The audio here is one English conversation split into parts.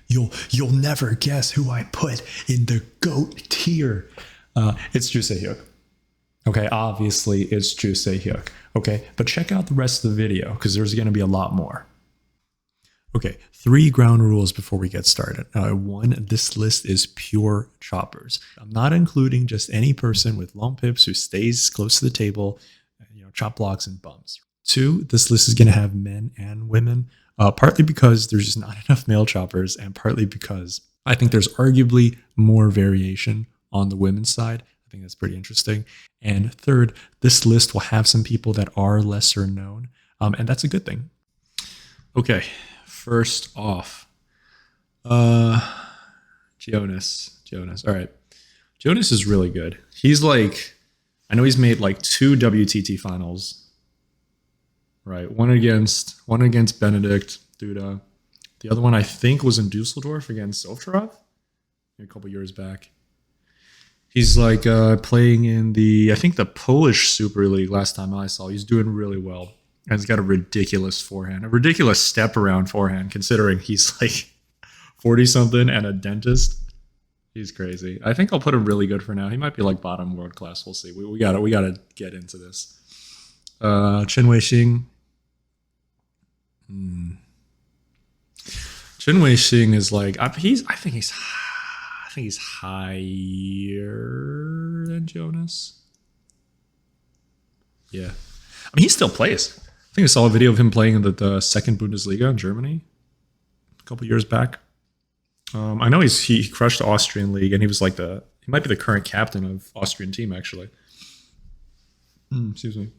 You'll never guess who I put in the GOAT tier. It's Joo Sae-Hyuk. Okay, obviously it's Joo Sae-Hyuk. Okay, but check out the rest of the video because there's going to be a lot more. Okay, 3 ground rules before we get started. 1, this list is pure choppers. I'm not including just any person with long pips who stays close to the table, chop blocks and bums. 2, this list is going to have men and women, partly because there's just not enough male choppers, and partly because I think there's arguably more variation on the women's side. I think that's pretty interesting. And 3rd, this list will have some people that are lesser known, and that's a good thing. Okay, first off, Gionis. All right, Gionis is really good. He's like, I know he's made like 2 WTT finals. Right, one against Benedict Duda. The other one I think was in Dusseldorf against Ovtcharov a couple years back. He's like playing in the Polish Super League last time I saw. He's doing really well. And he's got a ridiculous forehand, a ridiculous step around forehand, considering he's like 40-something and a dentist. He's crazy. I think I'll put him really good for now. He might be like bottom world class. We'll see. We gotta get into this. Chen Weixing. Chen Weixing is like I think he's higher than Gionis. Yeah, I mean he still plays. I think I saw a video of him playing in the second Bundesliga in Germany a couple years back. I know he crushed the Austrian league, and he was like he might be the current captain of Austrian team actually. Excuse me.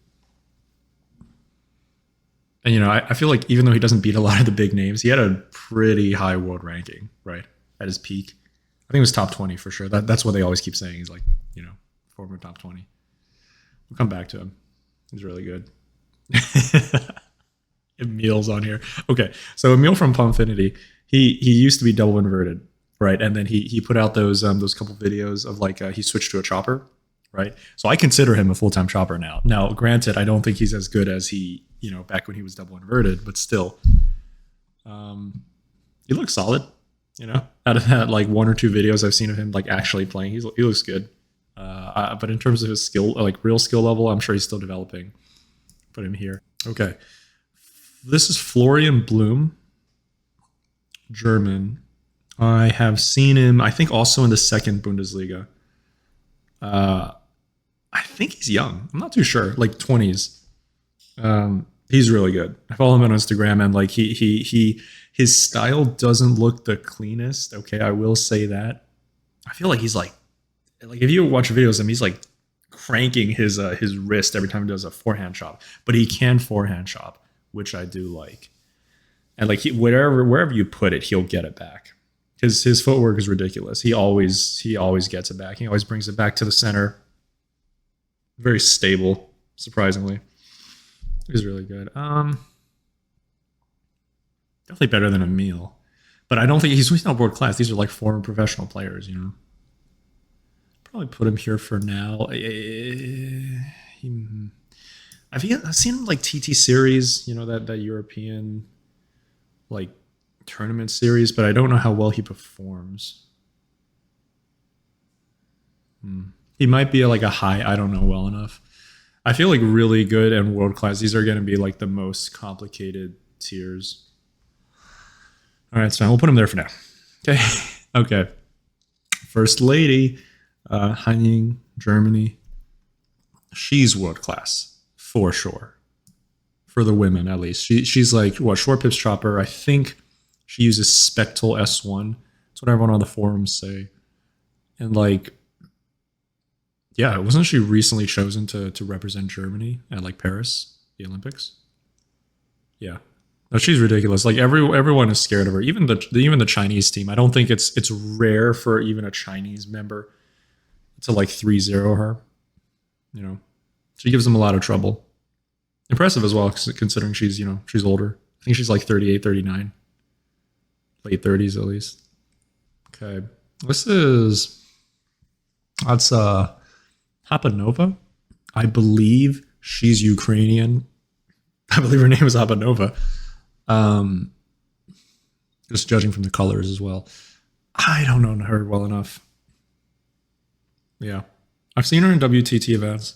And, I feel like even though he doesn't beat a lot of the big names, he had a pretty high world ranking, right, at his peak. I think it was top 20 for sure. That's what they always keep saying. He's like, former top 20. We'll come back to him. He's really good. Emil's on here. Okay, so Emil from Pongfinity, he used to be double inverted, right? And then he put out those couple videos of like he switched to a chopper, right? So I consider him a full-time chopper now. Now, granted, I don't think he's as good as he, back when he was double inverted, but still, he looks solid. Out of that like 1 or 2 videos I've seen of him like actually playing, he looks good. But in terms of his skill, like real skill level, I'm sure he's still developing. Put him here. Okay, this is Florian Bluhm, German. I have seen him, I think, also in the second Bundesliga. I think he's young. I'm not too sure, like 20s. He's really good. I follow him on Instagram, and like his style doesn't look the cleanest. Okay, I will say that. I feel like he's like if you watch videos of him, he's like cranking his wrist every time he does a forehand chop. But he can forehand chop, which I do like. And like wherever you put it, he'll get it back. His footwork is ridiculous. He always gets it back. He always brings it back to the center. Very stable, surprisingly. He's really good. Definitely better than Emil. But I don't think he's not world class. These are like former professional players, Probably put him here for now. I've seen him like TT series, that European like tournament series, but I don't know how well he performs. He might be like a high, I don't know well enough. I feel like really good and world class, these are going to be like the most complicated tiers. All right, so we'll put him there for now. Okay. First lady, Han Ying, Germany. She's world class for sure. For the women, at least. She's like, short pips chopper. I think she uses Spectral S1. That's what everyone on the forums say. And like, yeah, wasn't she recently chosen to represent Germany at like Paris, the Olympics? Yeah. No, she's ridiculous. Like everyone is scared of her. Even the Chinese team. I don't think it's rare for even a Chinese member to like 3-0 her. She gives them a lot of trouble. Impressive as well, considering she's older. I think she's like 38, 39. Late 30s at least. Okay. That's Haponova. I believe she's Ukrainian. I believe her name is Haponova. just judging from the colors as well. I don't know her well enough. Yeah, I've seen her in WTT events.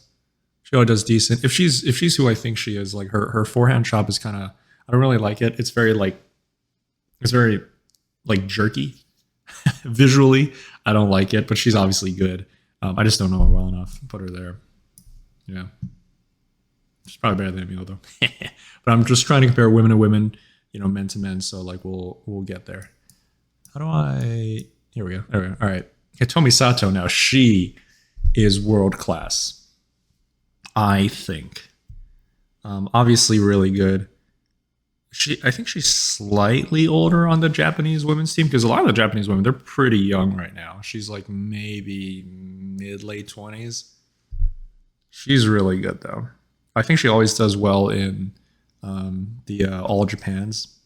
She always does decent. If she's who I think she is, like her forehand chop is kind of, I don't really like it. It's very like jerky. Visually, I don't like it, but she's obviously good. I just don't know her well enough. Put her there. Yeah, she's probably better than Emil though. But I'm just trying to compare women to women, men to men. So like we'll get there. How do I? Here we go. There we go. All right. Hitomi Sato. Now she is world class. I think. Obviously really good. I think she's slightly older on the Japanese women's team because a lot of the Japanese women, they're pretty young right now. She's like maybe mid-late 20s. She's really good though. I think she always does well in the All Japans.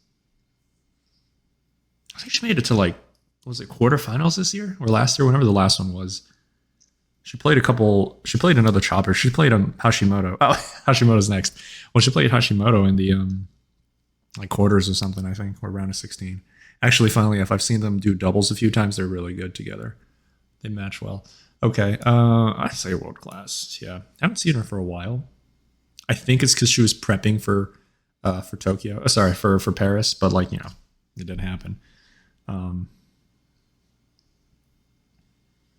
I think she made it to like, was it quarterfinals this year or last year? Whenever the last one was. She played another chopper. She played Hashimoto. Oh, Hashimoto's next. Well, she played Hashimoto in the like quarters or something, I think, or round of 16. Actually, finally, if I've seen them do doubles a few times, they're really good together. They match well. Okay, I'd say world class. Yeah, I haven't seen her for a while. I think it's because she was prepping for Tokyo. Sorry, for Paris, but like it didn't happen.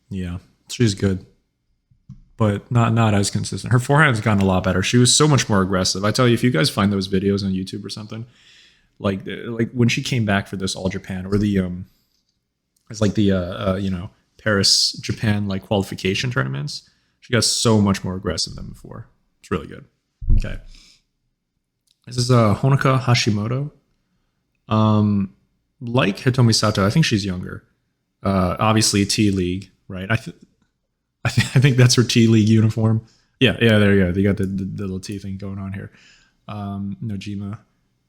Yeah, she's good, but not as consistent. Her forehand's gotten a lot better. She was so much more aggressive. I tell you, if you guys find those videos on YouTube or something, like when she came back for this All Japan or the it's like the Paris Japan like qualification tournaments, she got so much more aggressive than before. It's really good. Okay, this is Honoka Hashimoto. Like Hitomi Sato, I think she's younger. Obviously T League, right? I think that's her T League uniform. Yeah, there you go. They got the little T thing going on here. Nojima.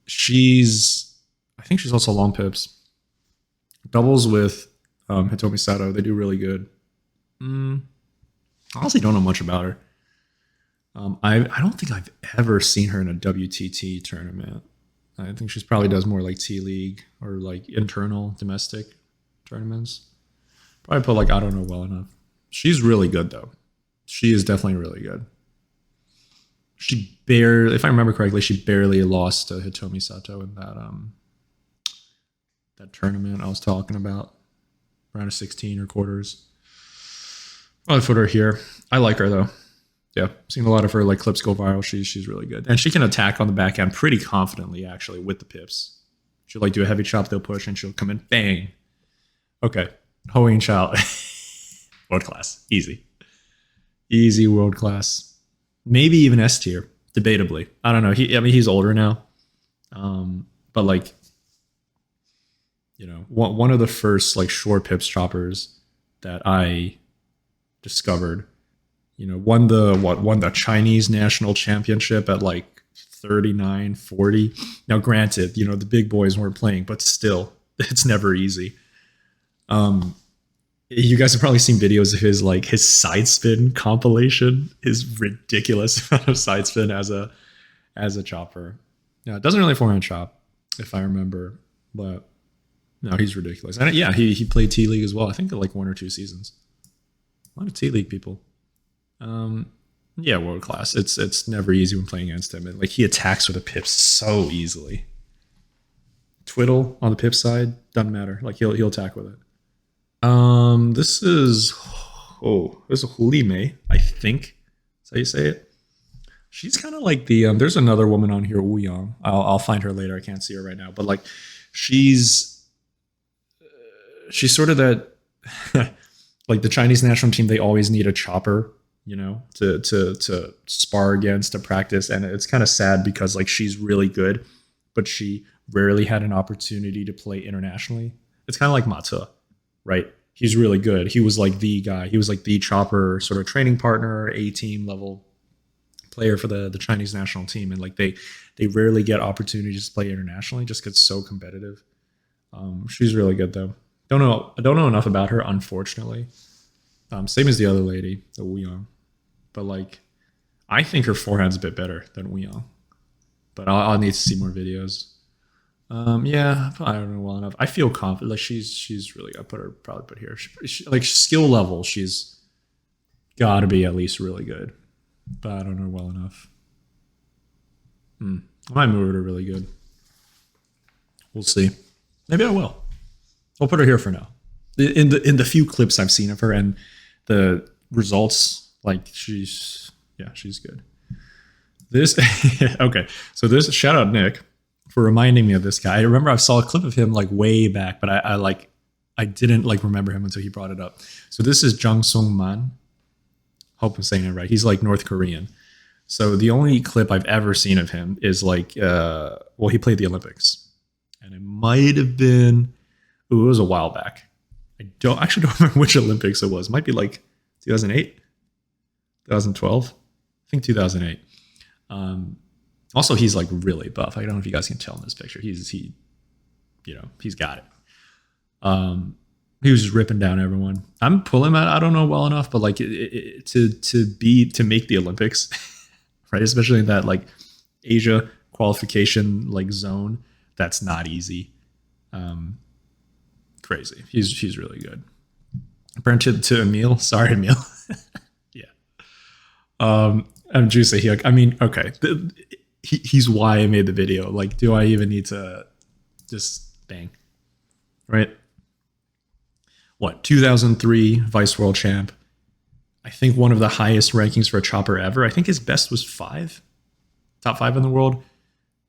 I think she's also long pips. Doubles with Hitomi Sato. They do really good. Honestly, don't know much about her. I don't think I've ever seen her in a WTT tournament. I think she probably does more like T League or like internal domestic tournaments. Probably put like I don't know well enough. She's really good though. She is definitely really good. If I remember correctly, she barely lost to Hitomi Sato in that tournament I was talking about, round of 16 or quarters. I'll put her here. I like her though. Yeah, seen a lot of her like clips go viral. She's really good, and she can attack on the backhand pretty confidently actually with the pips. She'll like do a heavy chop, they'll push, and she'll come in bang. Okay, Hou Yingchao, world class, easy world class. Maybe even S tier, debatably. I don't know. He's older now, but like, one of the first like short pips choppers that I discovered, won the Chinese national championship at like 39, 40. Now, granted, the big boys weren't playing, but still, it's never easy. You guys have probably seen videos of his side spin compilation. His ridiculous amount of side spin as a chopper. Yeah, it doesn't really forehand chop, if I remember, but no, he's ridiculous. And yeah, he played T League as well. I think like 1 or 2 seasons. A lot of T League people. Yeah, world class. It's never easy when playing against him. And like he attacks with a pip so easily. Twiddle on the pip side doesn't matter. Like he'll attack with it. This is Hulime, I think. That's how you say it. She's kind of like the there's another woman on here, Wu Yang. I'll find her later. I can't see her right now, but like she's sort of that like the Chinese national team. They always need a chopper, to spar against, to practice, and it's kind of sad because like she's really good, but she rarely had an opportunity to play internationally. It's kind of like Mathieu, right? He's really good. He was like the guy. He was like the chopper sort of training partner, A-team level player for the Chinese national team. And like they rarely get opportunities to play internationally just because it's so competitive. She's really good though. I don't know enough about her, unfortunately. Same as the other lady, the Wu Yang. But like, I think her forehand's a bit better than Wu Yang. But I'll need to see more videos. Yeah, I don't know well enough. I feel confident. Like she's really. I probably put here. Like skill level, she's got to be at least really good. But I don't know well enough. I might move her to really good. We'll see. Maybe I will. I'll put her here for now. In the few clips I've seen of her and the results, like she's good. This okay. So this shout out Nick for reminding me of this guy. I remember I saw a clip of him like way back, but I didn't like remember him until he brought it up. So this is Jang Song Man. Hope I'm saying it right. He's like North Korean. So the only clip I've ever seen of him is like he played the Olympics. And it might have been it was a while back. I don't remember which Olympics it was. It might be like 2008, 2012. I think 2008. Also, he's like really buff. I don't know if you guys can tell in this picture. He's got it. He was just ripping down everyone. I'm pulling him out. I don't know well enough, but like to make the Olympics, right? Especially in that like Asia qualification like zone, that's not easy. Crazy. He's really good. Burnt to Emil. Sorry, Emil. Yeah. I'm Joo Sae-Hyuk. I mean, okay. He's why I made the video. Like, do I even need to just bang? Right? What? 2003 Vice World Champ. I think one of the highest rankings for a chopper ever. I think his best was 5. Top 5 in the world.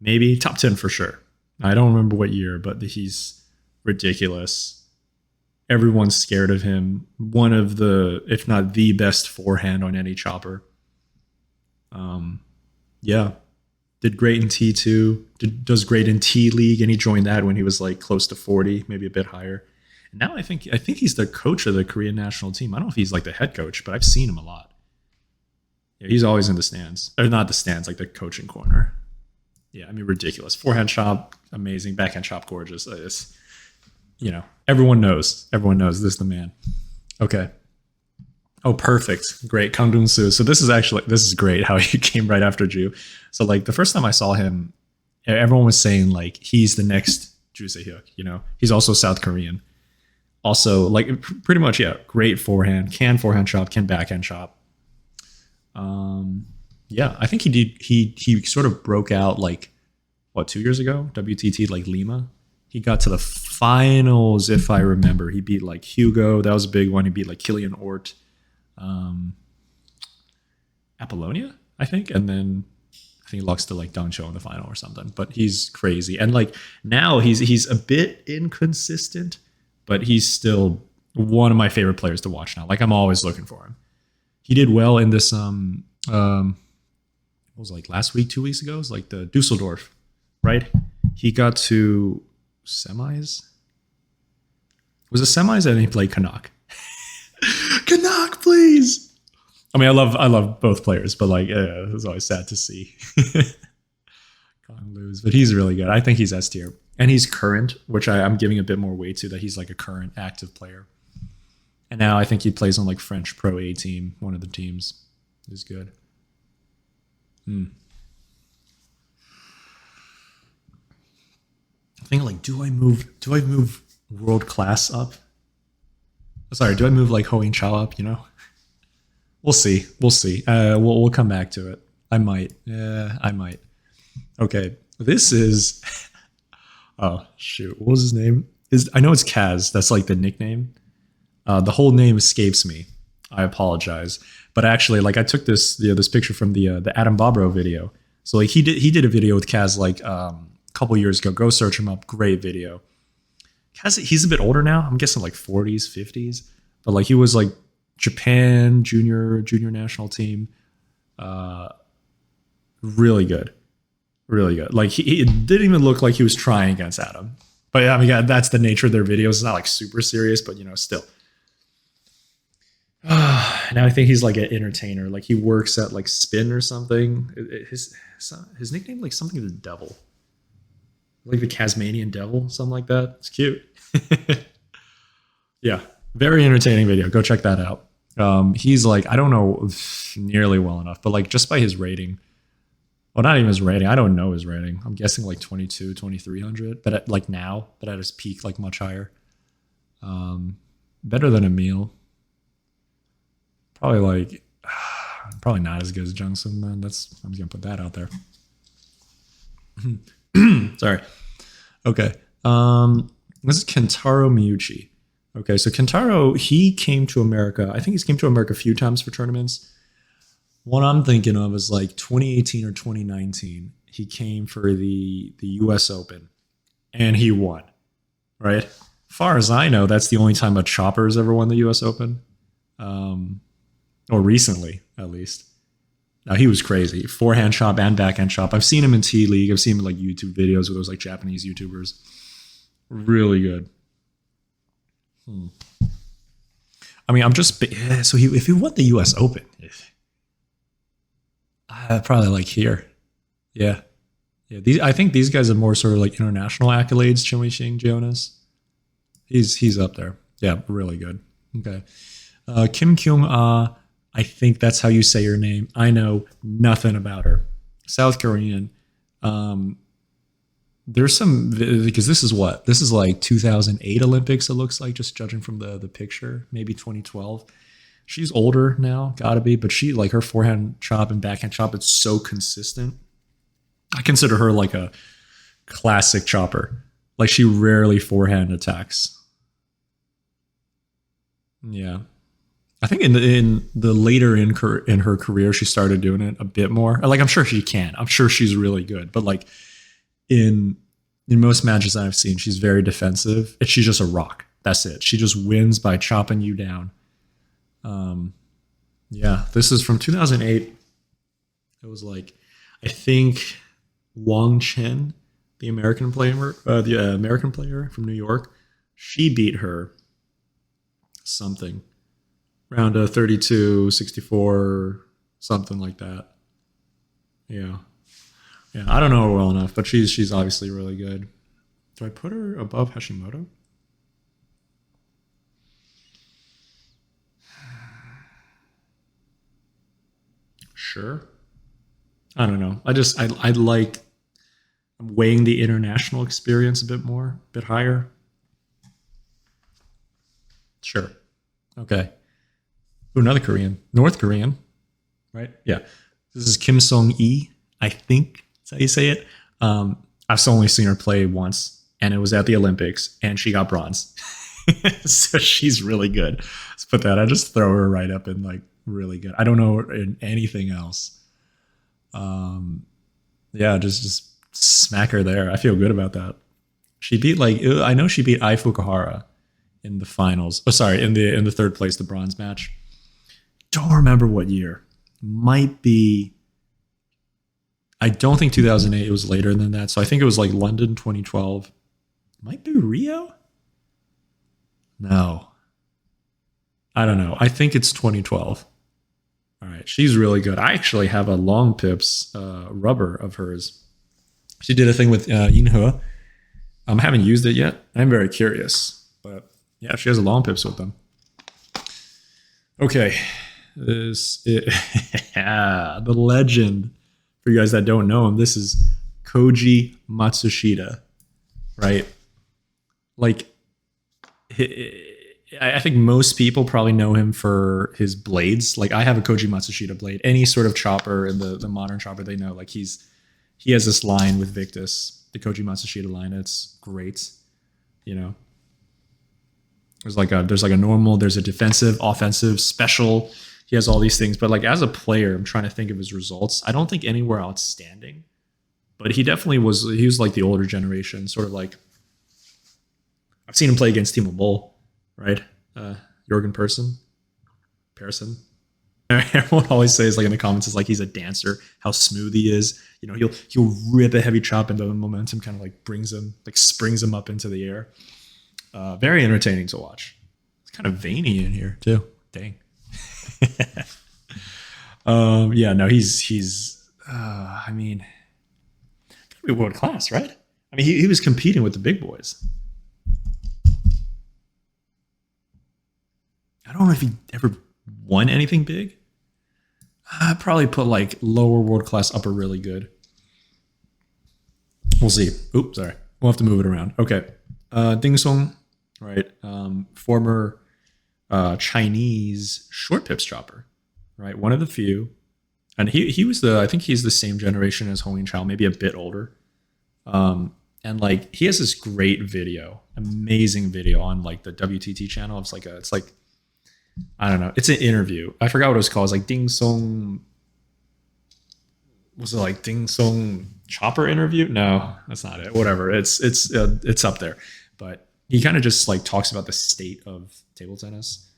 Maybe. Top 10 for sure. I don't remember what year, but he's ridiculous. Everyone's scared of him. One of the, if not the best forehand on any chopper. Yeah. Did great in T2. Does great in T League, and he joined that when he was like close to 40, maybe a bit higher. And now I think he's the coach of the Korean national team. I don't know if he's like the head coach, but I've seen him a lot. Yeah, he's always in the stands. Or not the stands, like the coaching corner. Yeah, I mean, ridiculous. Forehand chop, amazing. Backhand chop, gorgeous. It's, everyone knows. Everyone knows this is the man. Okay. Oh, perfect. Great. Kang Dong-Soo. So this is great how he came right after Joo. So like the first time I saw him, everyone was saying like he's the next Joo Sae-Hyuk, He's also South Korean. Also, like pretty much, yeah, great forehand, can forehand chop, can backhand chop. Yeah, I think he sort of broke out like 2 years ago, WTT like Lima. He got to the finals, if I remember. He beat like Hugo. That was a big one. He beat like Killian Ort. Apollonia, I think, and then I think he lost to like Dong-Cho in the final or something. But he's crazy, and like now he's a bit inconsistent, but he's still one of my favorite players to watch now. Like I'm always looking for him. He did well in this what was it, like last week, 2 weeks ago? It was like the Dusseldorf, right? He got to semis. Was it semis and he played Canuck? Canuck, please. I mean, I love both players, but like, it was always sad to see Kong lose. But he's really good. I think he's S tier, and he's current, which I'm giving a bit more weight to. That he's like a current active player. And now I think he plays on like French Pro A team, one of the teams. Is good. I think like, do I move world class up? Sorry, do I move like Hou Yingchao up? We'll see. We'll come back to it. I might. Yeah, I might. Okay, this is. Oh shoot, what was his name? I know it's Kaz. That's like the nickname. The whole name escapes me. I apologize, but actually, like I took this picture from the Adam Bobrow video. So like he did a video with Kaz like a couple years ago. Go search him up. Great video. Kaz, he's a bit older now. I'm guessing like 40s, 50s, but like he was like Japan junior national team. Really good. Like he it didn't even look like he was trying against Adam. But I mean, yeah, that's the nature of their videos. It's not like super serious, but still. Now I think he's like an entertainer. Like he works at like Spin or something. His nickname like something of the devil, like the Tasmanian devil, something like that. It's cute. Yeah, very entertaining video. Go check that out. He's like, I don't know nearly well enough, but like just by his rating, Well, not even his rating. I don't know his rating. I'm guessing like 22, 2300, but like now, but at his peak, like much higher. Better than Emil. Probably like, probably not as good as Jang Song Man. I'm just gonna put that out there. Sorry. Okay. This is Kentaro Miuchi. Okay, so Kentaro, he came to America. I think he's came to America a few times for tournaments. One I'm thinking of is like 2018 or 2019. He came for the US Open and he won, right? Far as I know, that's the only time a chopper's ever won the US Open. Or recently, at least. Now, he was crazy. Forehand chop and backhand chop. I've seen him in T League. I've seen him in like YouTube videos with those like Japanese YouTubers. Really good. I mean, I'm just... So if he won the US Open... probably like here. Yeah. I think these guys are more sort of like international accolades. Chen Weixing, Gionis. He's up there. Yeah, really good. Okay. Kyung-Ah, I think that's how you say your name. I know nothing about her. South Korean. There's some, because this is what? This is like 2008 Olympics, it looks like, just judging from the picture. Maybe 2012. She's older now, gotta be, but she, like, her forehand chop and backhand chop, it's so consistent. I consider her like a classic chopper. Like, she rarely forehand attacks. Yeah. I think in the later in her career, she started doing it a bit more. Like, I'm sure she can. I'm sure she's really good. But like in most matches I've seen, she's very defensive. And she's just a rock. That's it. She just wins by chopping you down. Yeah, this is from 2008. It was like, I think Wang Chence, the American player from New York, she beat her something around 32, 64, something like that. Yeah. I don't know her well enough, but she's obviously really good. Do I put her above Hashimoto? Sure. I don't know. I like, I'm weighing the international experience a bit more, a bit higher. Sure. Okay. Ooh, another Korean. North Korean. Right? Yeah. This is Kim Song-lee, I think that's how you say it. I've only seen her play once, and it was at the Olympics, and she got bronze. So she's really good. Let's put that. I just throw her right up in like really good. I don't know in anything else. Yeah, just smack her there. I feel good about that. She beat I know she beat Ai Fukuhara in the finals. Oh, sorry, in the third place, the bronze match. Don't remember what year. Might be. I don't think 2008. It was later than that. So I think it was like London 2012. Might be Rio. No. I don't know. I think it's 2012. All right. She's really good. I actually have a Long Pips rubber of hers. She did a thing with Yinhe. I haven't used it yet. I'm very curious. But yeah, she has a Long Pips with them. Okay. The legend. For you guys that don't know him, this is Koji Matsushita. Right? Like, I think most people probably know him for his blades. Like, I have a Koji Matsushita blade. Any sort of chopper in the modern chopper, they know. Like, he has this line with Victus, the Koji Matsushita line. It's great. You know, there's like a normal, there's a defensive, offensive, special. He has all these things. But like, as a player, I'm trying to think of his results. I don't think anywhere outstanding. But he definitely was. He was like the older generation, sort of like. I've seen him play against Timo Boll, right? Jorgen Persson. Everyone always says, like in the comments, is like he's a dancer. How smooth he is. You know, he'll rip a heavy chop, and the momentum kind of like springs him up into the air. Very entertaining to watch. It's kind of veiny in here too. Dang. Yeah, no, he's. I mean, gotta be world class, right? I mean, he was competing with the big boys. I don't know if he ever won anything big. I'd probably put like lower world class, upper really good. We'll see. Oops, sorry. We'll have to move it around. Okay. Ding Song, right? Former Chinese short pips chopper, right? One of the few. And he was I think he's the same generation as Hou Yingchao, maybe a bit older. And like he has this great video, amazing video on like the WTT channel. It's like I don't know. It's an interview. I forgot what it was called. It's like Ding Song. Was it like Ding Song Chopper interview? No, that's not it. Whatever. It's up there. But he kind of just like talks about the state of table tennis,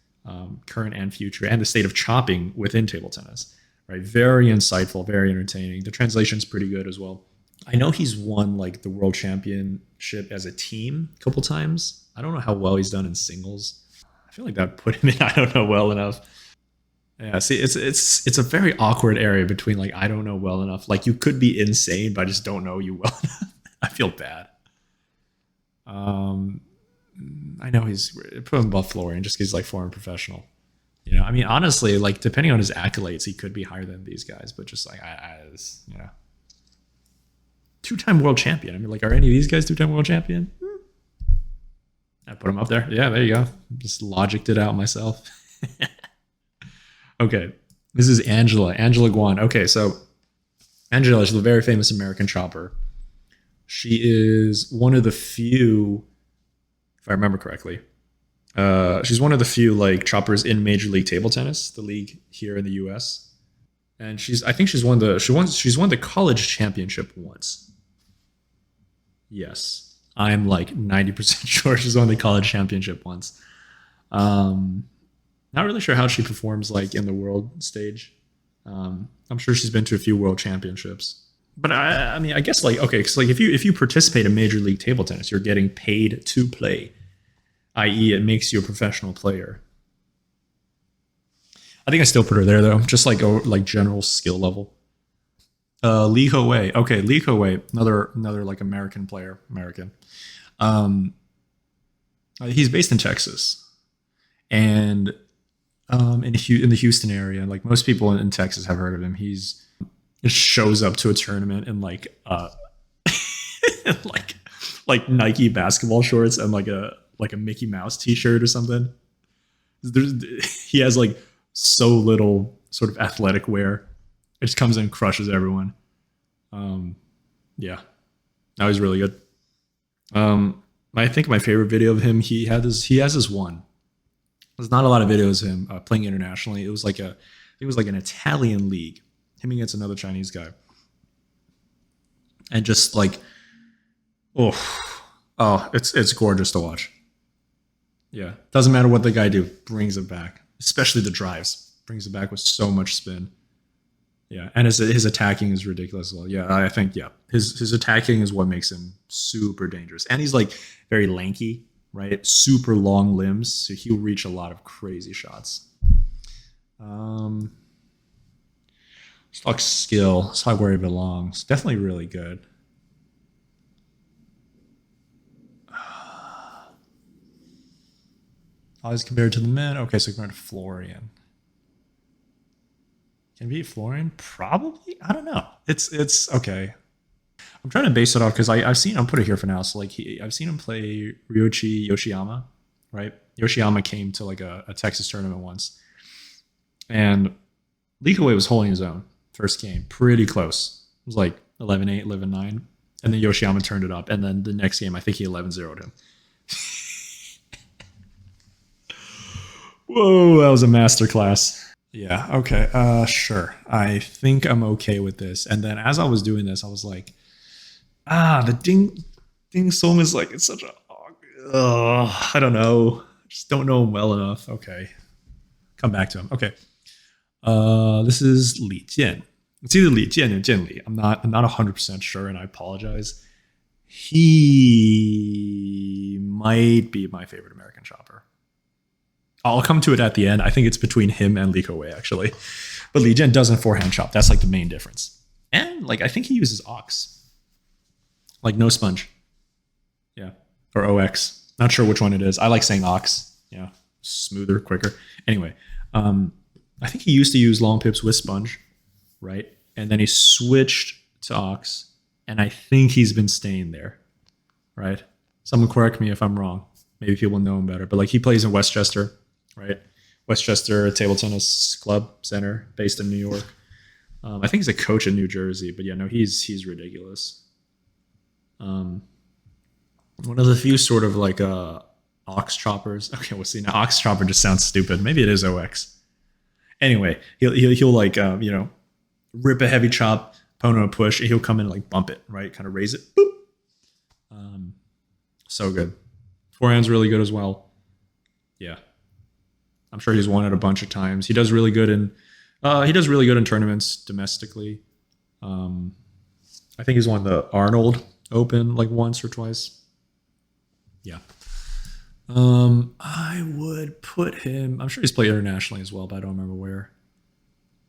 current and future, and the state of chopping within table tennis. Right. Very insightful, very entertaining. The translation's pretty good as well. I know he's won like the world championship as a team a couple times. I don't know how well he's done in singles. I feel like that put him in I don't know well enough. Yeah, see, it's a very awkward area between like I don't know well enough. Like you could be insane, but I just don't know you well enough. I feel bad. I know he's put him above Florian just because he's like foreign professional. You know, I mean, honestly, like depending on his accolades, he could be higher than these guys. But just like you know, two-time world champion. I mean, like, are any of these guys two-time world champion? I put him up there. Yeah, there you go. Just logicked it out myself. Okay, this is Angela Guan. Okay, so Angela is the very famous American chopper. She is one of the few, if I remember correctly, she's one of the few like choppers in Major League Table Tennis, the league here in the U.S. And I think she's won the college championship once. Yes, I'm like 90% sure she's won the college championship once. Not really sure how she performs like in the world stage. I'm sure she's been to a few world championships. But I mean, I guess like, okay, because like if you participate in Major League Table Tennis, you're getting paid to play, i.e. it makes you a professional player. I think I still put her there though, just like general skill level. Li Ho-Wei. Okay, Li Ho-Wei, another like American player. He's based in Texas. And in the Houston area, like most people in Texas have heard of him. He just shows up to a tournament in like like Nike basketball shorts and like a Mickey Mouse t-shirt or something. He has like so little sort of athletic wear. It just comes in and crushes everyone. Yeah. Now he's really good. I think my favorite video of him, he has this one. There's not a lot of videos of him playing internationally. It was like an Italian league, him against another Chinese guy, and just like, it's gorgeous to watch. Yeah, doesn't matter what the guy do, brings it back, especially the drives, brings it back with so much spin. Yeah, and his attacking is ridiculous as well. Yeah, I think his attacking is what makes him super dangerous, and he's like very lanky. Right, super long limbs, so he'll reach a lot of crazy shots. Let's talk skill. Let's talk where he belongs. Definitely really good. Always compared to the men. Okay, so compared to Florian. Can he beat Florian? Probably. I don't know. It's okay. I'm trying to base it off because I've seen, I'll put it here for now. So like I've seen him play Ryuichi Yoshiyama, right? Yoshiyama came to like a Texas tournament once, and Li Ho-Wei was holding his own first game, pretty close. It was like 11-8, 11-9, and then Yoshiyama turned it up, and then the next game I think he 11-0'd him. Whoa, that was a masterclass. Yeah. Okay. Sure. I think I'm okay with this. And then as I was doing this, I was like, the ding song is like, it's such a, I don't know. Just don't know him well enough. Okay. Come back to him. Okay. This is Li Jian. It's either Li Jian or Jian Li. I'm not 100% sure, and I apologize. He might be my favorite American chopper. I'll come to it at the end. I think it's between him and Li Ho-Wei, actually. But Li Jian doesn't forehand chop. That's like the main difference. And like I think he uses ox. Like no sponge. Yeah. Or OX. Not sure which one it is. I like saying ox. Yeah. Smoother, quicker. Anyway, I think he used to use long pips with sponge, right? And then he switched to ox. and I think he's been staying there, right? Someone correct me if I'm wrong. Maybe people know him better, but like he plays in Westchester, right? Westchester Table Tennis Club Center, based in New York. I think he's a coach in New Jersey, but yeah, no, he's ridiculous. One of the few sort of like ox choppers. Okay, we'll see. Now ox chopper just sounds stupid. Maybe it is OX. Anyway, he'll like rip a heavy chop, opponent will push, and he'll come in and like bump it, right? Kind of raise it. Boop. So good. Forehand's really good as well. Yeah. I'm sure he's won it a bunch of times. He does really good in tournaments domestically. I think he's won the Arnold Open like once or twice. Yeah. I would put him. I'm sure he's played internationally as well, but I don't remember where.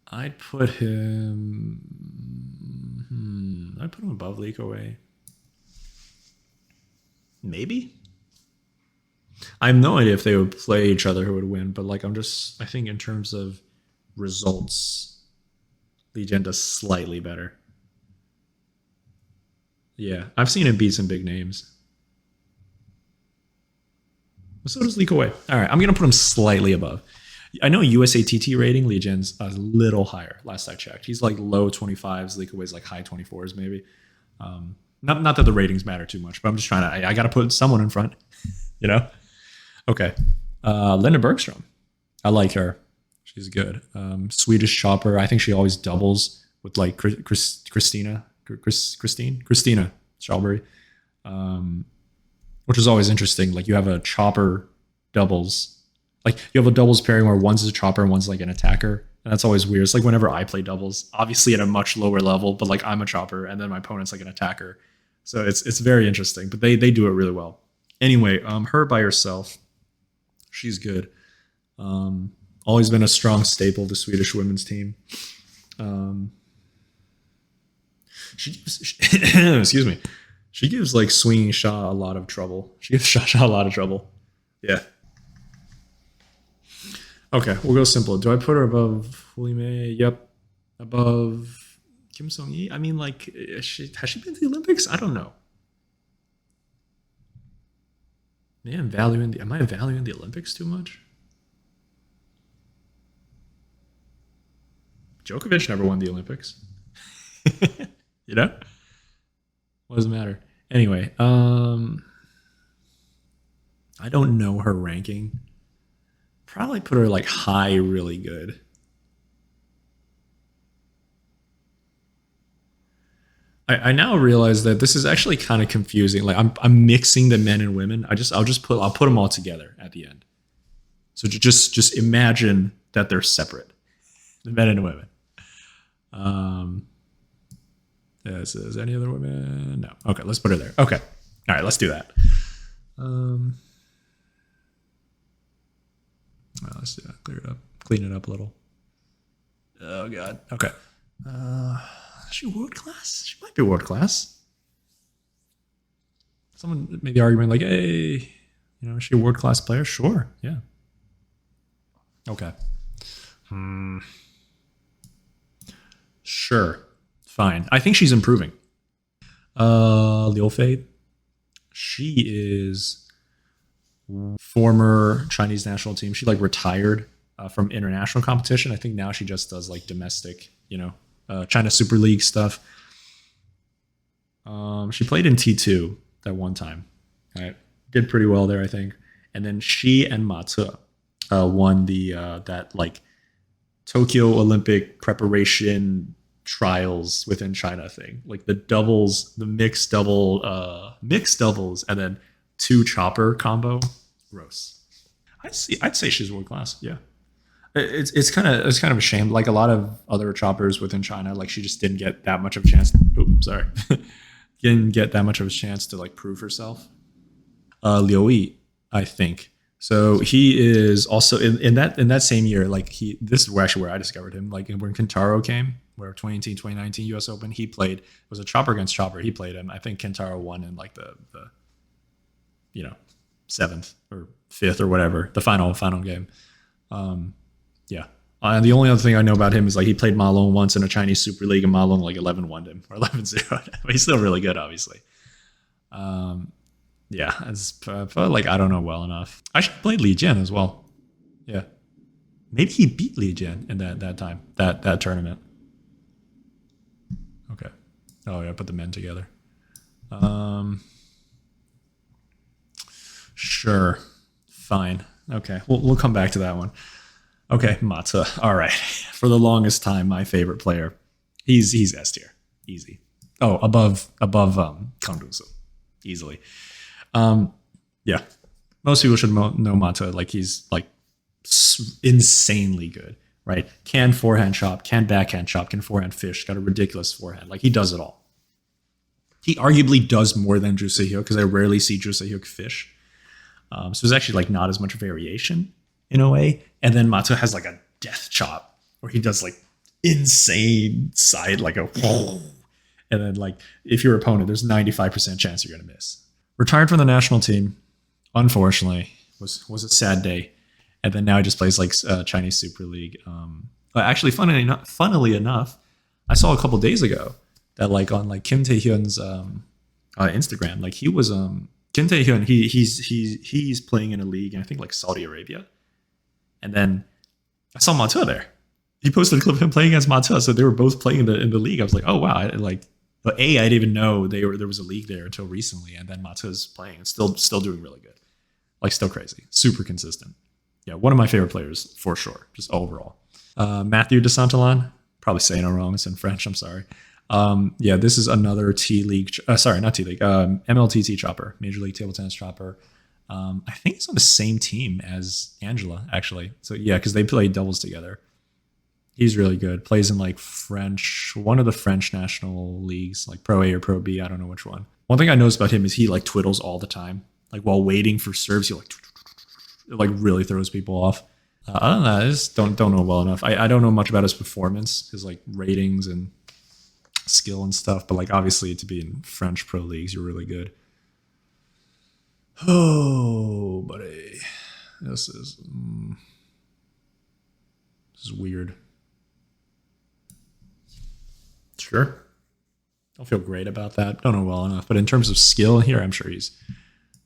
I'd put him. I'd put him above Lee Ko-wei. Maybe. I have no idea if they would play each other who would win, but like I think in terms of results, Li Jian does slightly better. Yeah, I've seen him beat some big names. So does Lee Ko-wei. All right, I'm going to put him slightly above. I know USATT rating, Li Jian's a little higher, last I checked. He's like low 25s, Lee Ko-wei's like high 24s maybe. Not that the ratings matter too much, but I'm just trying to, I got to put someone in front, you know? Okay. Linda Bergstrom. I like her. She's good. Swedish chopper. I think she always doubles with like Christina Shalbury, which is always interesting. Like you have a chopper doubles, like you have a doubles pairing where one's a chopper and one's like an attacker. And that's always weird. It's like whenever I play doubles, obviously at a much lower level, but like I'm a chopper and then my opponent's like an attacker. So it's very interesting, but they do it really well. Anyway, her by herself, she's good. Always been a strong staple of the Swedish women's team. Excuse me. She gives like swinging Sha a lot of trouble. She gives Sha a lot of trouble. Yeah. Okay, we'll go simple. Do I put her above Hui Mei? Yep. Above Kim Sung-hee? I mean, like, has she been to the Olympics? I don't know. Man, am I valuing the Olympics too much? Djokovic never won the Olympics. You know? What does it matter? Anyway, I don't know her ranking. Probably put her like high, really good. I now realize that this is actually kind of confusing. Like I'm mixing the men and women. I'll put them all together at the end. So just imagine that they're separate, the men and the women. Is any other women? No. Okay, let's put her there. Okay. All right, let's do that. Let's do that. Clean it up a little. Oh God. Okay. Is she world class? She might be world class. Someone made the argument like, hey, is she a world class player? Sure. Yeah. Okay. Sure. Fine. I think she's improving. Liu Fei. She is former Chinese national team. She like retired from international competition. I think now she just does like domestic, China Super League stuff. She played in T2 that one time. Right? Did pretty well there, I think. And then she and Mathieu won the that like Tokyo Olympic preparation trials within China thing. Like the doubles, the mixed doubles, and then 2 chopper combo. Gross. I'd say she's world class. Yeah. It's kind of a shame. Like a lot of other choppers within China, like she just didn't get that much of a chance. Oops, sorry. Didn't get that much of a chance to like prove herself. Liu Yi, I think. So he is also in that same year. Like this is actually where I discovered him. Like when Kentaro came, where 2018, 2019 U.S. Open, he played. It was a chopper against chopper. He played him. I think Kentaro won in like the 7th or 5th or whatever, the final game. Yeah, And the only other thing I know about him is like he played Ma Long once in a Chinese Super League, and Ma Long like 11-1 him or 11-0. But he's still really good, obviously. Yeah, but like I don't know well enough. I should play Li Jian as well. Yeah, maybe he beat Li Jian in that time that tournament. Okay. Oh yeah, put the men together. Sure, fine. Okay, we'll come back to that one. Okay, Mata. All right. For the longest time, my favorite player. He's S tier, easy. Oh, above Kang Dong-Soo, easily. Yeah, most people should know Mata. Like he's like insanely good, right? Can forehand chop, can backhand chop, can forehand fish. Got a ridiculous forehand. Like he does it all. He arguably does more than Joo Sae-Hyuk because I rarely see Joo Sae-Hyuk fish. So there's actually like not as much variation in a way. And then Matsu has like a death chop where he does like insane side, like a and then like if your opponent, there's 95% chance you're gonna miss. Retired from the national team, unfortunately, was a sad day. And then now he just plays like Chinese Super League. But actually, funnily enough, I saw a couple days ago that like on like Kim Tae-hyun's Instagram, like he was Kim Tae-hyun, he's playing in a league in I think like Saudi Arabia. And then I saw Matua there. He posted a clip of him playing against Matua, so they were both playing in the league. I was like, oh wow! I didn't even know there was a league there until recently, and then Matua's playing and still doing really good, like still crazy, super consistent. Yeah, one of my favorite players for sure, just overall. Mathieu De Saintilan, probably saying it wrong. It's in French. I'm sorry. Yeah, this is another T League. Sorry, not T League. MLTT chopper, Major League Table Tennis chopper. I think it's on the same team as Angela, actually. So yeah, because they play doubles together. He's really good. Plays in like one of the French national leagues, like Pro A or Pro B. I don't know which one. One thing I noticed about him is he like twiddles all the time. Like while waiting for serves, he like really throws people off. Other than that, I just don't know well enough. I don't know much about his performance, his like ratings and skill and stuff. But like obviously to be in French pro leagues, you're really good. Oh, buddy, this is weird. Sure, don't feel great about that. Don't know well enough, but in terms of skill here, I'm sure he's.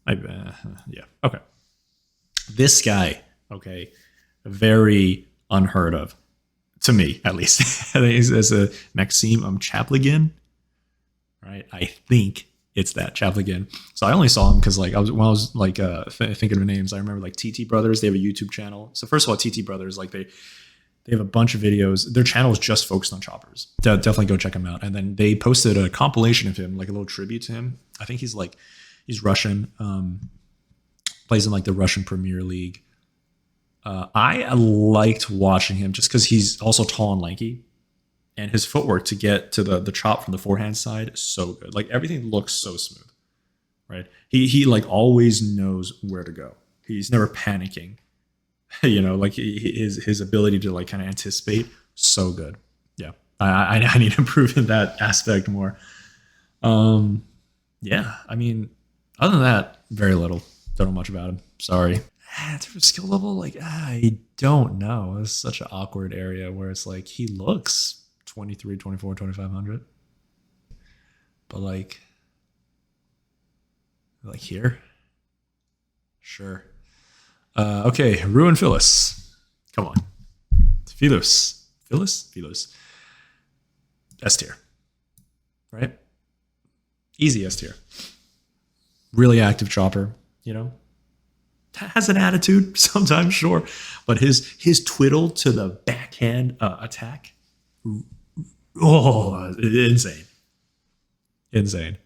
Yeah. Okay. This guy, okay, very unheard of to me, at least. I think it's a Maxim Chaplygin, right? I think it's that Chaplygin. So I only saw him because like when I was like thinking of names, I remember like TT Brothers. They have a YouTube channel. So first of all, TT Brothers, like they have a bunch of videos. Their channel is just focused on choppers. Definitely go check them out. And then they posted a compilation of him, like a little tribute to him. I think he's Russian. Plays in like the Russian Premier League. I liked watching him just because he's also tall and lanky. And his footwork to get to the chop from the forehand side is so good. Like everything looks so smooth, right? He like always knows where to go. He's never panicking. You know, like his ability to like kind of anticipate, so good. Yeah, I need to improve in that aspect more. Yeah, I mean, other than that, very little. Don't know much about him. Sorry. Skill level, like I don't know. It's such an awkward area where it's like he looks 23, 24, 2500. But like here? Sure. Okay, Ruwen Filus. Come on. Filus. S tier. Right? Easy S tier. Really active chopper, you know? Has an attitude sometimes, sure. But his twiddle to the backhand attack, insane.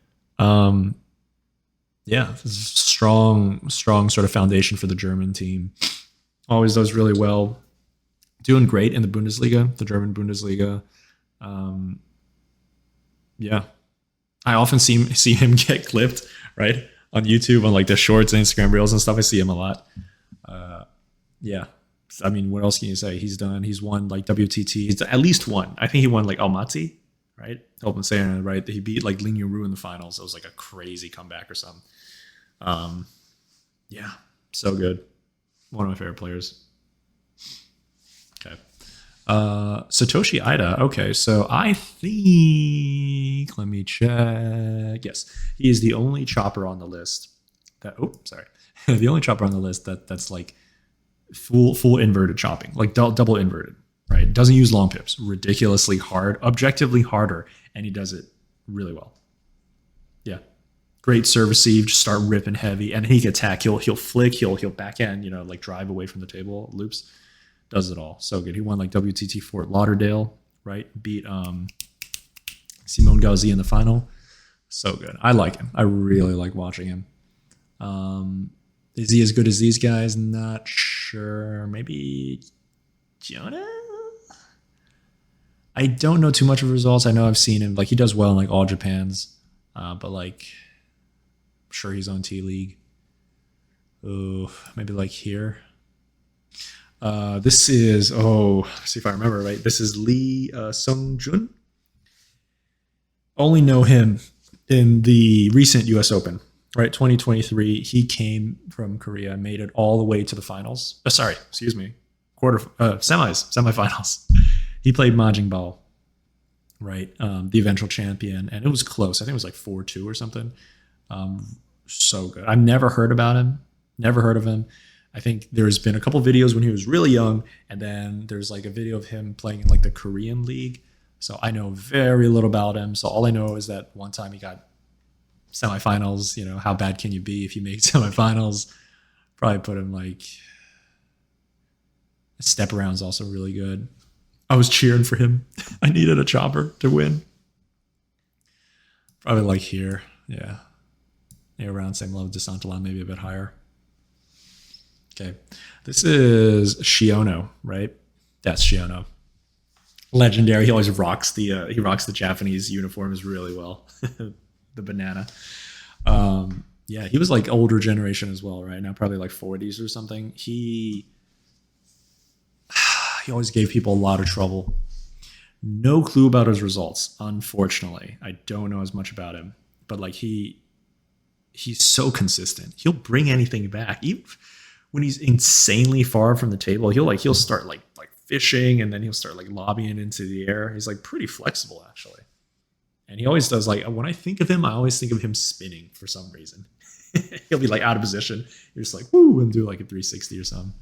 Yeah, strong sort of foundation for the German team. Always does really well. Doing great in the Bundesliga, the German Bundesliga. Yeah, I often see him get clipped, right, on YouTube on like the shorts and Instagram reels and stuff. I see him a lot. Yeah, I mean, what else can you say? He's won like WTT. He's at least one. I think he won like Almaty, right? Hope I'm saying it right. He beat like Ling Yu in the finals. It was like a crazy comeback or something. Yeah, so good. One of my favorite players. Okay. Satoshi Aida. Okay, so I think, let me check. Yes, he is the only chopper on the list that. Oh, sorry, the only chopper on the list that's like full inverted chopping, like double inverted. Right? Doesn't use long pips. Ridiculously hard, objectively harder, and he does it really well. Yeah. Great serve receive, just start ripping heavy, and he can attack. He'll flick, he'll backhand, like drive away from the table loops. Does it all. So good. He won like WTT Fort Lauderdale, right? Beat Simone Gauzy in the final. So good. I like him. I really like watching him. Is he as good as these guys? Not sure. Maybe Jonah? I don't know too much of results. I know I've seen him. Like, he does well in like all Japans. But like, I'm sure he's on T-League. Oh, maybe like here. This is, let's see if I remember right. This is Lee Seung-Jun. Only know him in the recent US Open, right? 2023. He came from Korea and made it all the way to the finals. Semifinals. He played Ma Jingbao, right? The eventual champion. And it was close. I think it was like 4-2 or something. So good. I've never heard about him. Never heard of him. I think there's been a couple videos when he was really young, and then there's like a video of him playing in like the Korean League. So I know very little about him. So all I know is that one time he got semifinals. How bad can you be if you make semifinals? Probably put him like step around is also really good. I was cheering for him. I needed a chopper to win. Probably like here. Yeah. Around same level De Saintilan, maybe a bit higher. Okay, this is Shiono, right? That's Shiono. Legendary. He always rocks the Japanese uniforms really well. The banana. Yeah, he was like older generation as well, right? Now probably like 40s or something. He always gave people a lot of trouble. No clue about his results, unfortunately. I don't know as much about him, but like he's so consistent. He'll bring anything back, even when he's insanely far from the table. He'll start like fishing, and then he'll start like lobbying into the air. He's like pretty flexible actually, and he always does like when I think of him, I always think of him spinning for some reason. He'll be like out of position. You're just like woo, and do like a 360 or something.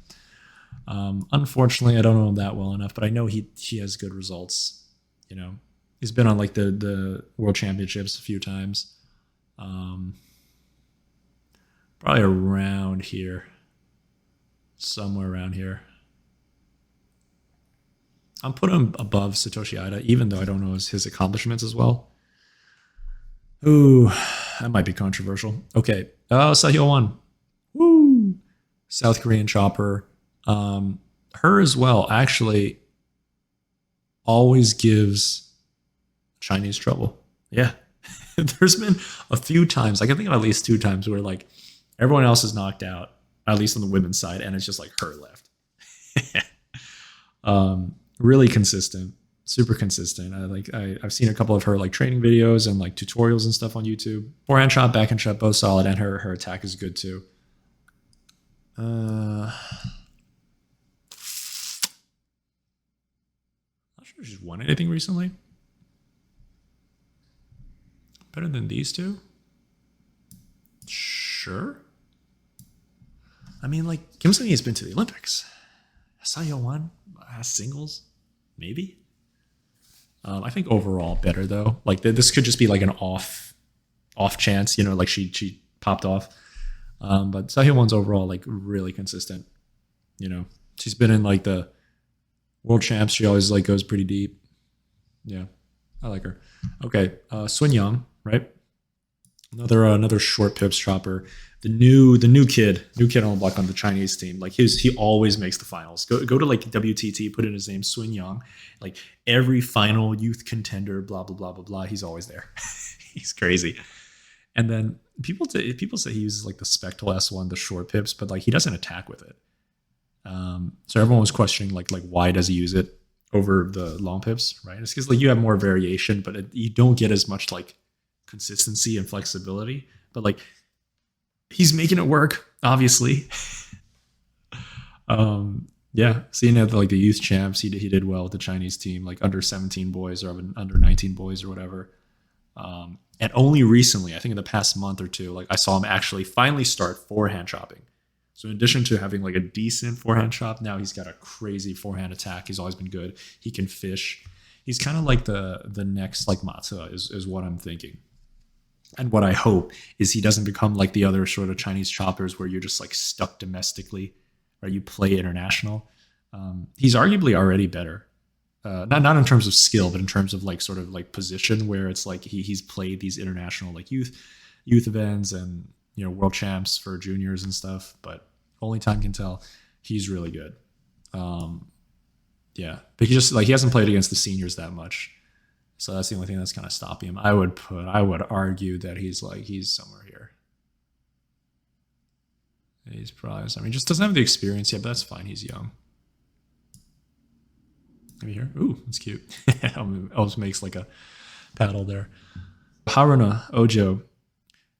Unfortunately, I don't know him that well enough, but I know he has good results. He's been on like the World Championships a few times. Probably around here. Somewhere around here. I'm putting him above Satoshi Aida, even though I don't know his accomplishments as well. Ooh, that might be controversial. Okay. Suh Hyo-Won. Woo! South Korean chopper. Her as well, actually, always gives Chinese trouble. Yeah. There's been a few times, I can think of at least 2 times where like everyone else is knocked out, at least on the women's side, and it's just like her left. Really consistent, super consistent. I've seen a couple of her like training videos and like tutorials and stuff on YouTube. Forehand shot, backhand shot, both solid, and her attack is good too. Not sure she's won anything recently. Better than these two? Sure. I mean, like, Kim Sung-hee has been to the Olympics. Suh Hyo-Won has singles, maybe. I think overall better though. Like this could just be like an off chance, like she popped off. But Suh Hyo-Won's overall like really consistent. She's been in like the World Champs. She always like goes pretty deep. Yeah, I like her. Okay, Sun Yang, right? Another short pips chopper. The new kid on the block on the Chinese team. Like he always makes the finals. Go to like WTT, put in his name, Sun Yang. Like every final youth contender, blah blah blah blah blah. He's always there. He's crazy. And then people say he uses like the Spectral S1, the short pips, but like he doesn't attack with it. So everyone was questioning like why does he use it over the long pips, right? It's because like you have more variation, but you don't get as much like consistency and flexibility. But like he's making it work, obviously. Yeah, seeing at like the youth champs, he did well with the Chinese team, like under 17 boys or under 19 boys or whatever. And only recently, I think in the past month or two, like I saw him actually finally start forehand chopping. So in addition to having like a decent forehand chop, now he's got a crazy forehand attack. He's always been good. He can fish. He's kind of like the next like Matsuda is what I'm thinking. And what I hope is he doesn't become like the other sort of Chinese choppers where you're just like stuck domestically, or you play international. He's arguably already better. Not in terms of skill, but in terms of like sort of like position, where it's like he's played these international like youth events and world champs for juniors and stuff. But only time can tell. He's really good. Yeah, but he hasn't played against the seniors that much, so that's the only thing that's kind of stopping him. I would argue that he's somewhere here. He's probably, I mean, just doesn't have the experience yet, but that's fine. He's young. Maybe here. Ooh, that's cute. Almost makes like a paddle there. Haruna Ojio,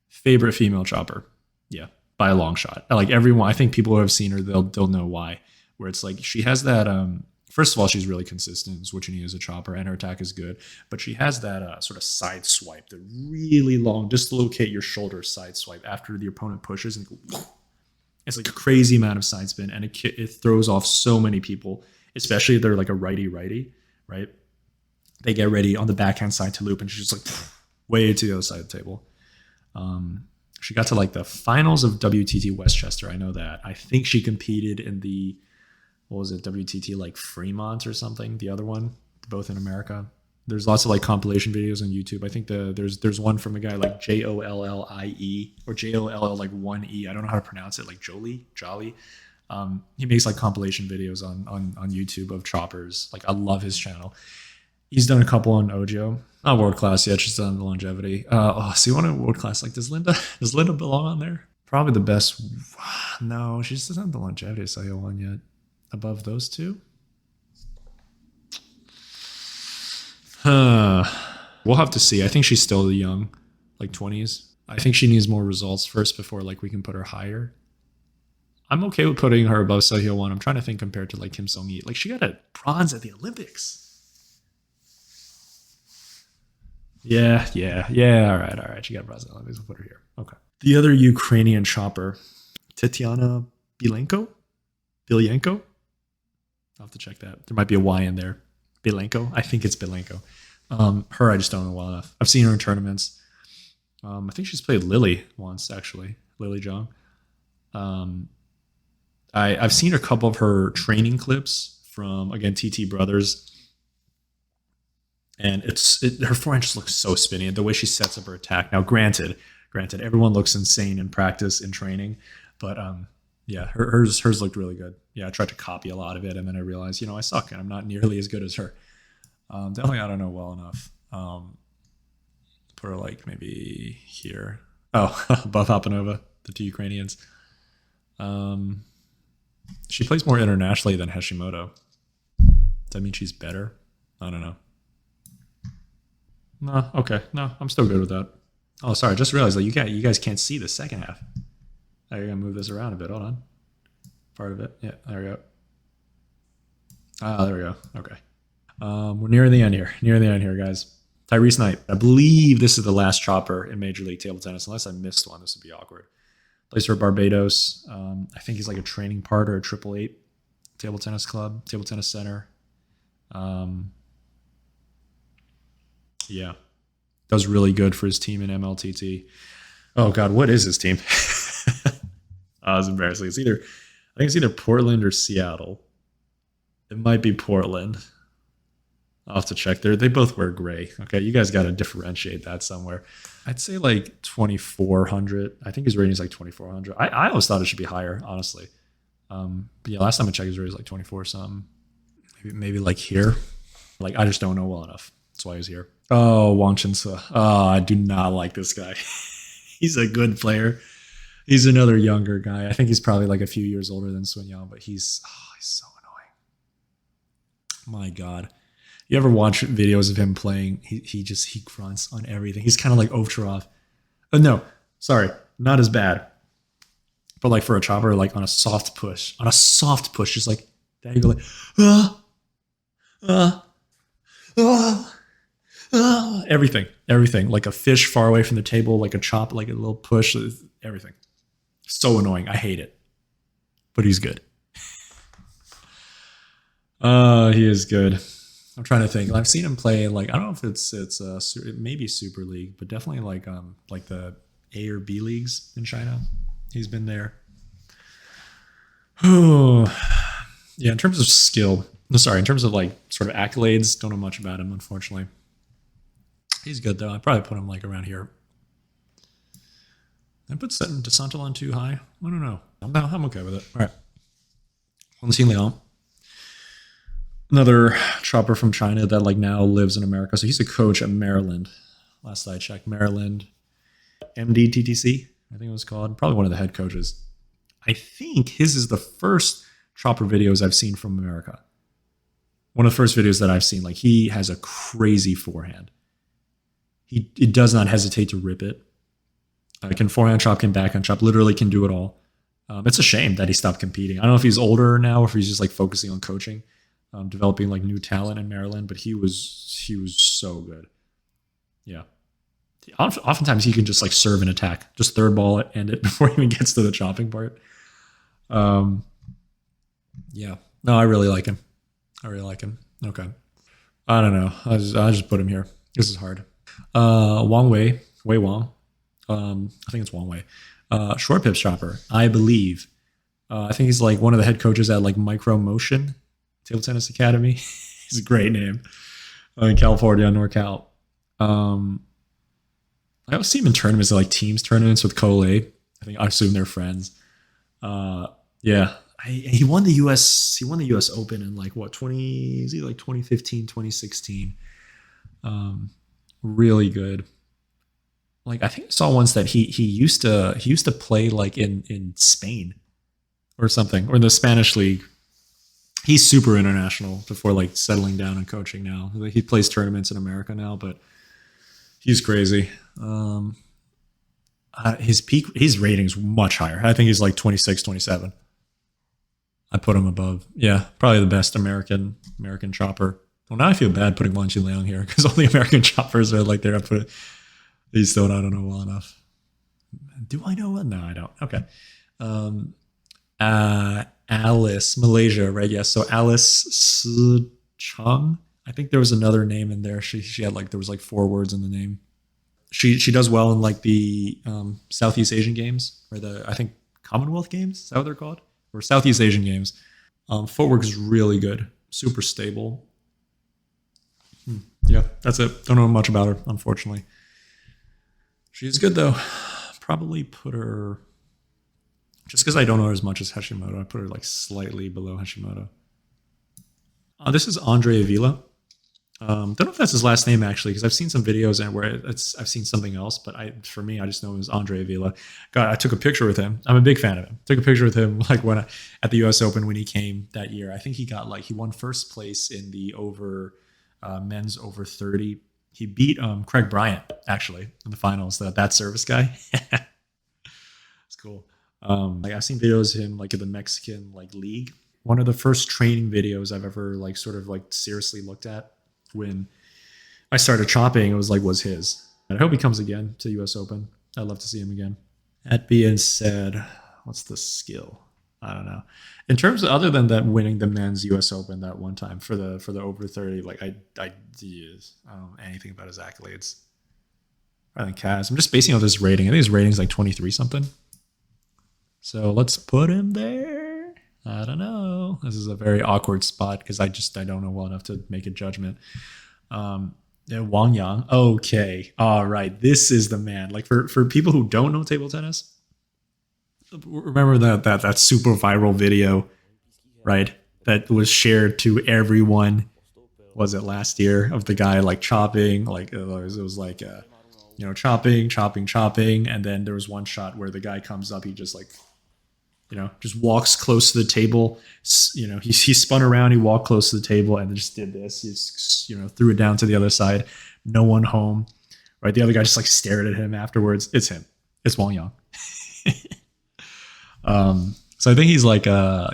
favorite female chopper. Yeah, by a long shot. Like everyone, I think people who have seen her, they'll know why. Where it's like she has that. First of all, she's really consistent, switching as a chopper, and her attack is good. But she has that sort of side swipe, the really long, dislocate your shoulder side swipe after the opponent pushes, and it's like a crazy amount of side spin, and it throws off so many people, especially if they're like a righty, right? They get ready on the backhand side to loop, and she's just like way to the other side of the table. She got to like the finals of WTT Westchester. I know that. I think she competed in the, what was it, WTT like Fremont or something, the other one, both in America. There's lots of like compilation videos on YouTube. I think there's one from a guy like Jollie or Joll like 1E. I don't know how to pronounce it, like Jolly. He makes like compilation videos on YouTube of choppers. Like I love his channel. He's done a couple on Ojio. Not world class yet, just done the longevity. So you want a world class? Like does Linda belong on there? Probably the best. No, she just doesn't have the longevity of Suh Hyo-Won yet. Above those two? We'll have to see. I think she's still young, like 20s. I think she needs more results first before like we can put her higher. I'm okay with putting her above Suh Hyo-Won. I'm trying to think compared to like Kim Sung-Yi. Like she got a bronze at the Olympics. Yeah. All right. She got a bronze at the Olympics. We'll put her here. Okay. The other Ukrainian chopper, Tetyana Bilenko. I'll have to check that. There might be a Y in there. Bilenko. I think it's Bilenko. Her, I just don't know well enough. I've seen her in tournaments. I think she's played Lily once, actually. Lily Zhang. I've seen a couple of her training clips from, again, TT Brothers. And her forehand just looks so spinny. And the way she sets up her attack. Now, granted, everyone looks insane in practice, in training. But yeah, hers looked really good. Yeah, I tried to copy a lot of it. And then I realized, I suck. And I'm not nearly as good as her. Definitely, I don't know well enough. Put her like maybe here. Oh, above Haponova, the two Ukrainians. She plays more internationally than Hashimoto. Does that mean she's better? I don't know. No, okay. No, I'm still good with that. Oh, sorry. I just realized that you guys can't see the second half. I gotta move this around a bit. Hold on. Part of it. Yeah, there we go. There we go. Okay. We're nearing the end here, guys. Tyrese Knight. I believe this is the last chopper in Major League Table Tennis. Unless I missed one, this would be awkward. Plays for Barbados. I think he's like a training part or a 888 table tennis club, table tennis center. Yeah. Does really good for his team in MLTT. Oh, God, what is his team? It's embarrassing. I think it's either Portland or Seattle. It might be Portland. I'll have to check. They both wear gray. Okay, you guys got to differentiate that somewhere. I'd say like 2,400. I think his rating is like 2,400. I always thought it should be higher, honestly. But yeah, last time I checked, his rating was like 24 something. Maybe like here. Like I just don't know well enough. That's why he's here. Oh, Wang Chence. Oh, I do not like this guy. He's a good player. He's another younger guy. I think he's probably like a few years older than Sun Yang, but he's so annoying. My God. You ever watch videos of him playing? He grunts on everything. He's kind of like Ovcharov. No, sorry, not as bad. But like for a chopper, like on a soft push, just like Then you go like, ah, ah, ah, ah, everything. Like a fish far away from the table, like a chop, like a little push, everything. So annoying. I hate it. But he's good. He is good. I'm trying to think. I've seen him play like I don't know if it's maybe Super League, but definitely like the A or B leagues in China. He's been there. Oh, yeah. In terms of skill, in terms of like sort of accolades, don't know much about him, unfortunately. He's good though. I'd probably put him like around here. I put De Saintilan too high. I don't know. No, I'm okay with it. All right. Wang Qingliang. Another chopper from China that like now lives in America. So he's a coach at Maryland. Last I checked, Maryland MDTTC, I think it was called. Probably one of the head coaches. I think his is the first chopper videos I've seen from America. One of the first videos that I've seen. Like he has a crazy forehand. He does not hesitate to rip it. Can forehand chop, can backhand chop, literally can do it all. It's a shame that he stopped competing. I don't know if he's older now or if he's just like focusing on coaching. Developing like new talent in Maryland, but he was so good. Yeah. Oftentimes he can just like serve and attack, just third ball it, end it before he even gets to the chopping part. Yeah. No, I really like him. Okay. I don't know. I just put him here. This is hard. Wei Wang. I think it's Wang Wei. Short pips chopper, I believe. I think he's like one of the head coaches at like Micro Motion Table Tennis Academy. He's a great name. In California, NorCal. I always see him in tournaments, like teams tournaments with Cole. I assume they're friends. Yeah. He won the US Open in like what 2015, 2016. Really good. Like I think I saw once that he used to play like in Spain or something, or in the Spanish league. He's super international before like settling down and coaching now. He plays tournaments in America now, but he's crazy. His rating's much higher. I think he's like 26, 27. I put him above. Yeah, probably the best American chopper. Well, now I feel bad putting Wang Qingliang here because all the American choppers are like there. I put it. He's still I don't know well enough. Do I know? No, I don't. Okay. Alice, Malaysia, right? Yes. So Alice Chung. I think there was another name in there. She had like there was like 4 words in the name. She does well in like the Southeast Asian games or I think Commonwealth Games. Is that what they're called? Or Southeast Asian games. Footwork is really good. Super stable. Yeah, that's it. Don't know much about her, unfortunately. She's good though. Probably put her, just because I don't know her as much as Hashimoto, I put her like slightly below Hashimoto. This is Andre Avila. Don't know if that's his last name actually, because I've seen some videos and where I've seen something else, but for me, I just know it was Andre Avila. I took a picture with him. I'm a big fan of him. Took a picture with him like at the U.S. Open when he came that year. I think he won first place in the men's over 30. He beat Craig Bryant actually in the finals. That service guy. It's cool. Like I've seen videos of him like in the Mexican like league. One of the first training videos I've ever like sort of like seriously looked at when I started chopping, it was his. And I hope he comes again to US Open. I'd love to see him again. That being said, what's the skill? I don't know. In terms of other than that winning the men's US Open that one time for the over 30, like I don't know anything about his accolades. I think Kaz. I'm just basing on this rating. I think his rating's like 23 something. So let's put him there. I don't know. This is a very awkward spot because I don't know well enough to make a judgment. Wang Yang. Okay. All right. This is the man. Like for people who don't know table tennis, remember that super viral video, right? That was shared to everyone. Was it last year of the guy like chopping? Like it was like chopping, and then there was one shot where the guy comes up. He just like just walks close to the table. He spun around. He walked close to the table and just did this. He just, threw it down to the other side. No one home. Right. The other guy just like stared at him afterwards. It's him. It's Wang Yang. So I think he's like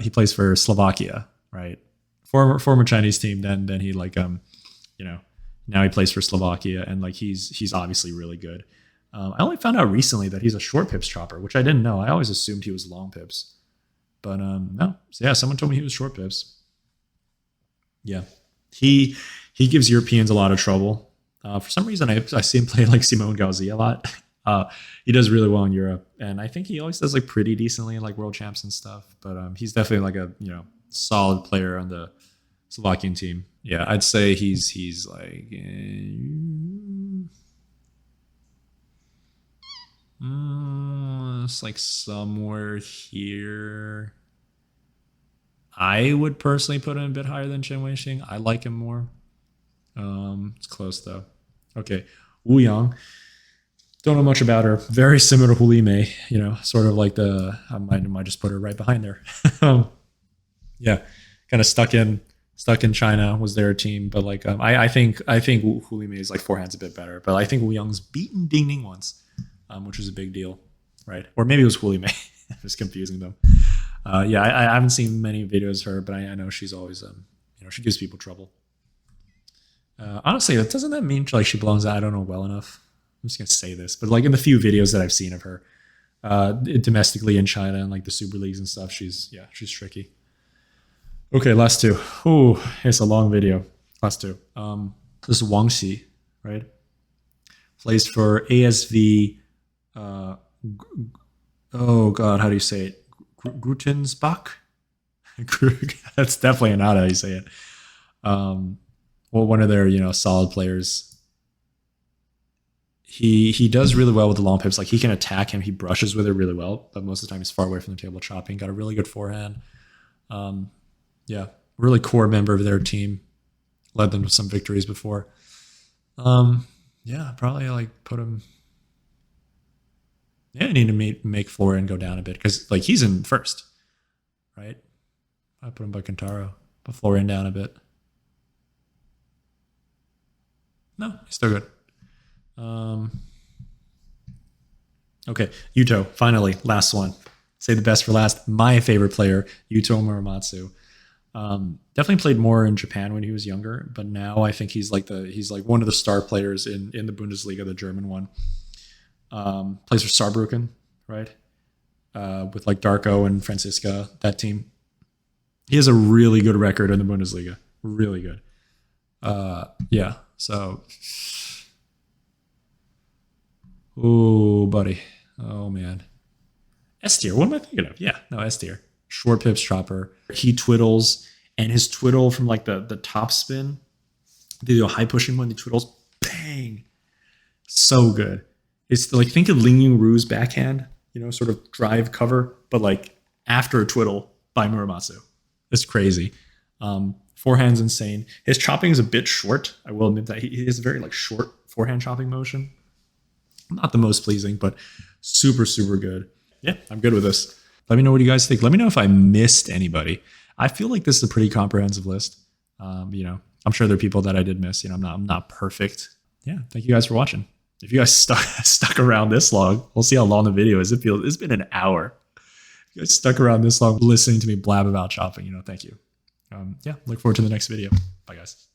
he plays for Slovakia, right? Former Chinese team. Then he like you know, now he plays for Slovakia, and like he's obviously really good. I only found out recently that he's a short pips chopper, which I didn't know. I always assumed he was long pips, but no. So yeah, someone told me he was short pips. Yeah, he gives Europeans a lot of trouble. For some reason, I see him play like Simone Gauzy a lot. He does really well in Europe, and I think he always does like pretty decently in like world champs and stuff. But he's definitely like a solid player on the Slovakian team. Yeah, I'd say he's like it's like somewhere here. I would personally put him a bit higher than Chen Weixing. I like him more. It's close though. Okay, Wu Yang. Don't know much about her. Very similar to Hu Mei, sort of like I might just put her right behind there. Yeah, kind of stuck in China was their team, but like I think Hu Mei is like forehand's a bit better, but I think Wu Yang's beaten Ding Ning once, which was a big deal, right? Or maybe it was Hu Mei. I'm just confusing them. Yeah, I haven't seen many videos of her, but I know she's always she gives people trouble. Honestly, doesn't that mean like she belongs out? I don't know well enough. I'm just gonna say this, but like in the few videos that I've seen of her domestically in China and like the super leagues and stuff, she's tricky. Okay, last two. Oh, it's a long video. Last two. This is Wang Xi, right? Plays for ASV. Oh God, how do you say it? Grutensbach. That's definitely not how you say it. Well, one of their solid players. He does really well with the long pips. Like he can attack him. He brushes with it really well, but most of the time he's far away from the table chopping. Got a really good forehand. Yeah, really core member of their team. Led them to some victories before. Yeah, probably like put him. Yeah, I need to make forehand go down a bit because like he's in first, right? I put him by Kentaro. Put Florian down a bit. No, he's still good. Okay, Yuto, finally, last one. Say the best for last. My favorite player, Yuto Muramatsu. Definitely played more in Japan when he was younger, but now I think he's like one of the star players in the Bundesliga, the German one. Plays for Saarbrücken, right? With like Darko and Francisca, that team. He has a really good record in the Bundesliga. Really good. Yeah, so. Oh, buddy. Oh, man. S tier. What am I thinking of? Yeah, no, S tier. Short pips chopper. He twiddles, and his twiddle from like the top spin, the high pushing one, he twiddles, bang. So good. It's like, think of Ling Ying Ru's backhand, sort of drive cover, but like after a twiddle by Muramatsu. It's crazy. Forehand's insane. His chopping is a bit short. I will admit that he has a very like short forehand chopping motion. Not the most pleasing, but super, super good. Yeah, I'm good with this. Let me know what you guys think. Let me know if I missed anybody. I feel like this is a pretty comprehensive list. I'm sure there are people that I did miss. I'm not perfect. Yeah, thank you guys for watching. If you guys stuck around this long, we'll see how long the video is. It's been an hour. If you guys stuck around this long listening to me blab about chopping, thank you. Yeah, look forward to the next video. Bye, guys.